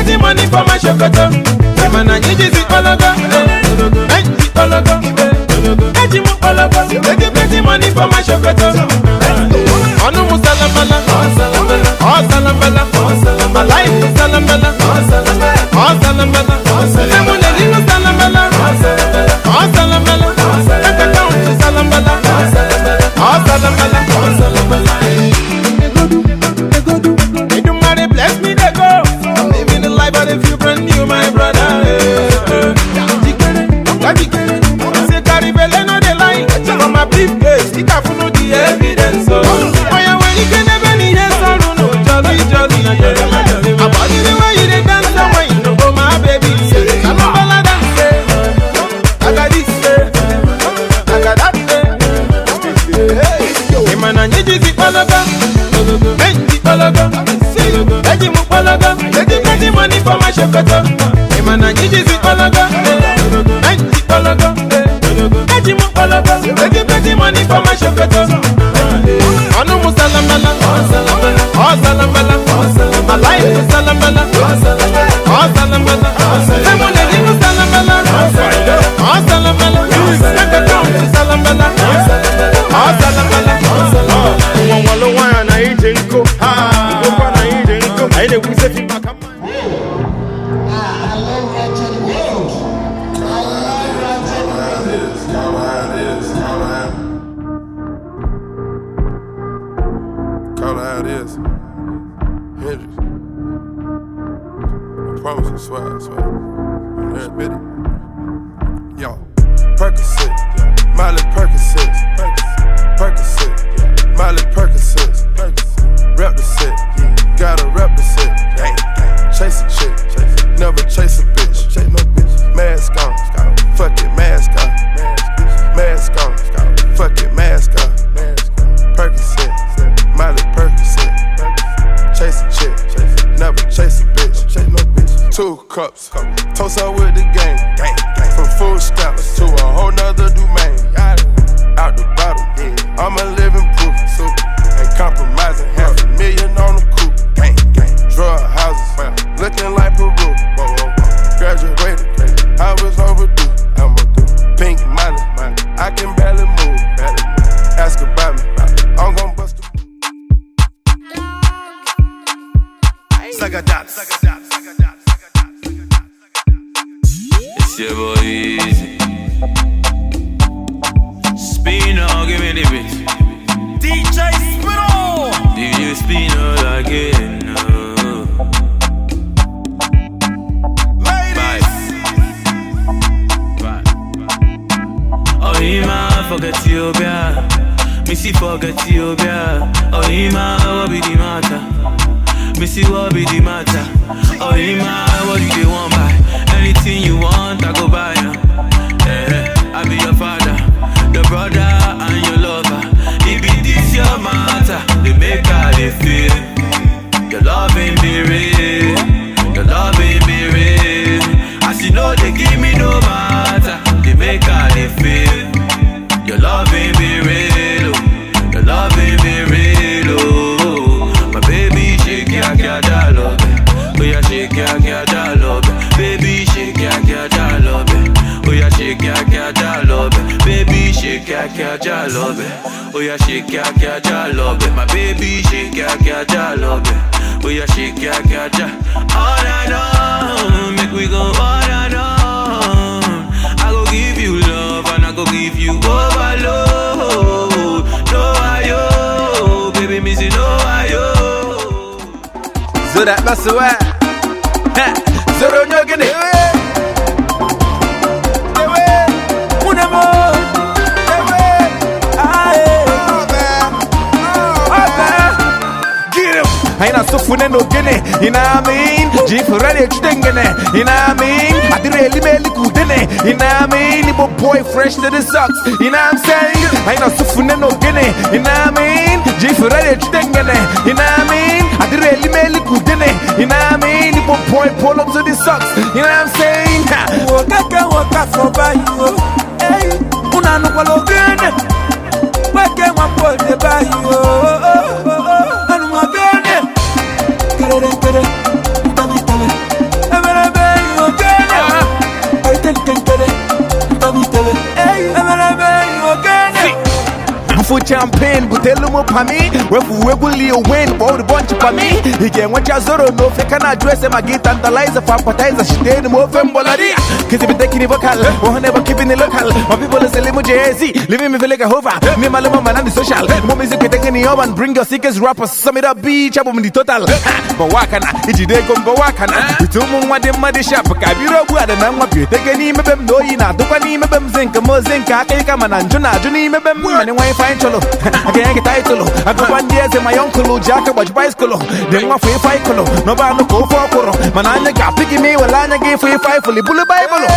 plenty money for my shokoto. Man, I need this ologo. Hey, ologo. Hey, ologo. Take plenty money for my shokoto. Anu musalamala. Oh salamala. My life is salamala. Oh salamala. Lemon and salamala. Oh salamala. Take account to salamala. Oh salamala. Oh salamala. They do money bless me they go. I'm living the life but if you brand new my brother. Say carry belly no they lie. From my briefcase, he can't follow the evidence. Oh yeah, when you can never need a sorrow, no jolly. About the way you they dance, the way you know my baby. I'm a bella dance. I got this, I got that. Hey man, I need this ologo. Hey, ologo. Hey, ologo. Take plenty money for my shokoto. Hey man, I need this ologo. Hey, ologo. Hey, ologo. Take plenty money for my shokoto. Anu musalamala. Oh salamala. My life is salamala. Oh salamala. Lemon and salamala. Oh salamala. Take account to salamala. Oh salamala. Walo wana ijenko. Wana ijenko. Aile kusefi baka. Call it how it is. Hendrix. I promise I swear. You admit it. Yo, Percocet, Miley Percocet, Percocet, Miley Percocet, rep the set, gotta rep the set. Chase a chick, never chase a bitch. Mask on, fuck it, mask on. Mask on, fuck it, mask on. Percocet, Miley Percocet, chase a chick, never chase a bitch. 2 cups, toast up with the gang. From food stamps to a whole nother domain. Out the bottle, I'm a living proof. Ain't compromising, $500,000 on the coupe. Drug houses, looking like Peru. Graduated, I was overdue. Pink money, I can barely move. Ask about me, I'm gon' bust the Saga Dots. It's your boy Easy. Spino, give me the beat. DJ Spino. DJ Spino again. Bye. Oh, Ima, forget Ethiopia. Missy, forget Ethiopia. Oh, Ima, what be the matter? Missy, what be the matter? Oh, Ima, what do you want buy? Anything you want, I go buy now. I be your father, your brother, and your lover. If it is your matter, they make how they feel. Your love ain't be real. Your love ain't be real. As you know, they give me no matter. They make how they feel. Your love ain't be real. Your love ain't be real. Oh, my baby, shake ya, love. Oh yeah, shake ya, love. Baby, shake ya, love. Oh yeah, shake ya, love. Baby, shake ya, love. Oh yeah, shake ya, love. My baby, shake ya, love. Oh yeah, shake ya, all I know, make we go all I know. I go give you love and I go give you overload. No ayo, baby, missy no ayo. So that's the way. Zero nyogene. Aina sufune no gene, ina mean. Jeep ready extengene, ina mean. I did really meli kudene, ina mean. Ibo boy fresh to the socks, ina I'm saying. Aina sufune no gene, ina mean. Jeep ready extengene, ina mean. I did really meli kudene, ina mean. Ibo boy pull up to the socks, ina I'm saying. Waka for by you, hey. Una no kwalo gene, wake one boy the by you. champagne, Butelumo Pami, where will you win for the bunch of Pami? He can watch a Zoro, no fake can address him, I get tantalizer for appetizer, she did more Femboladi. Because if you taking the vocal, or never keeping the local, my people is a limo JZ, living me feel like a hover, me my little man and the social, more music taking the oven, bring your sickest rappers, sum it up, beach up on the total. But Wakana, it's a day come Wakana, with two more than muddy shop, Kabiro, and I'm what you take any of them, Doina, Dupani, Zinka, Mozinka, Kaman, and Juna, Juni, and why find Cholo. I can't get title. I go 1 year to my uncle, Jack, watch bicycle. Then one for 5 color, no bad no go for Manana got picking me, while I gave for 5 fully bullet Bible.